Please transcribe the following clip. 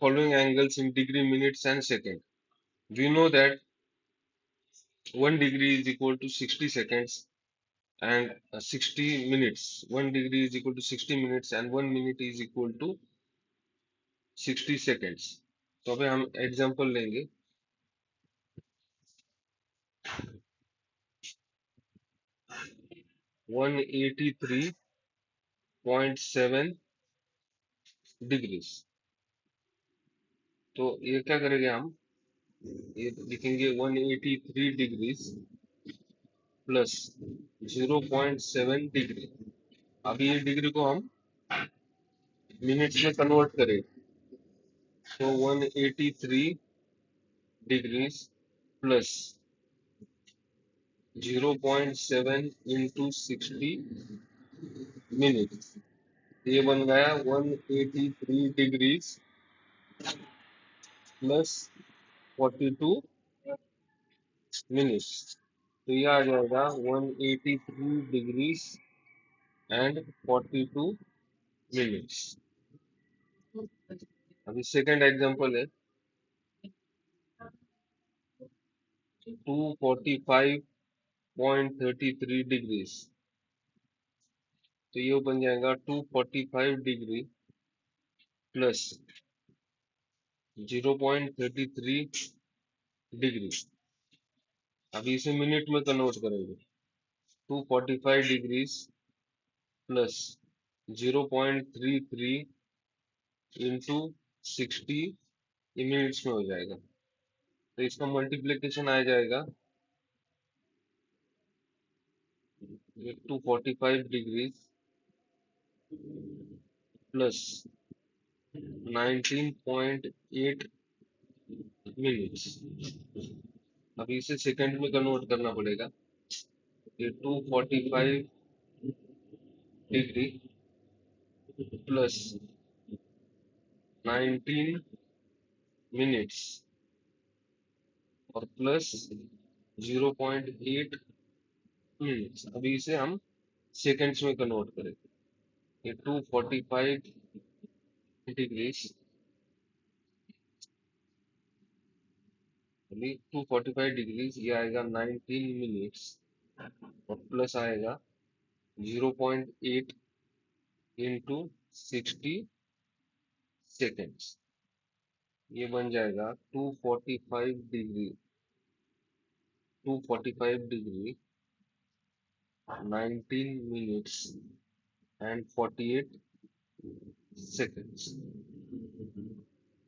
following angles in degree, minutes, and second. We know that 1 degree is equal to 60 seconds and 60 minutes. 1 degree is equal to 60 minutes and 1 minute is equal to 60 seconds. तो अभी हम example लेंगे 183.7 degrees. तो ये क्या करेंगे हम, ये लिखेंगे 183 डिग्रीज प्लस 0.7 डिग्री। अभी ये डिग्री को हम मिनट्स में कन्वर्ट करें तो 183 डिग्रीज प्लस 0.7 इंटू 60 मिनट्स, ये बन गया 183 डिग्रीज प्लस 42 मिनट्स। तो ये आ जाएगा 183 डिग्रीज एंड 42 मिनट्स। अभी सेकंड एग्जांपल है 245.33 डिग्रीज। तो ये बन जाएगा 245 डिग्री प्लस 0.33 डिग्री। अभी इसे मिनट में कन्वर्ट करेंगे 245 डिग्रीज प्लस 0.33 इंटू 60 मिनट्स में हो जाएगा। तो इसका मल्टीप्लिकेशन आ जाएगा 245 डिग्रीज प्लस 19.8 मिनट्स। अभी इसे सेकंड में कन्वर्ट करना पड़ेगा। ये 245 डिग्री प्लस 19 मिनट्स और प्लस 0.8 मिनट्स। अभी इसे हम सेकंड्स में कन्वर्ट करेंगे। ये 245 डिग्रीज, अभी 245 डिग्रीज, ये आएगा 19 मिनट्स और प्लस आएगा 0.8 इंटू 60 सेकेंड्स। ये बन जाएगा 245 डिग्री 19 मिनट्स एंड 48 seconds।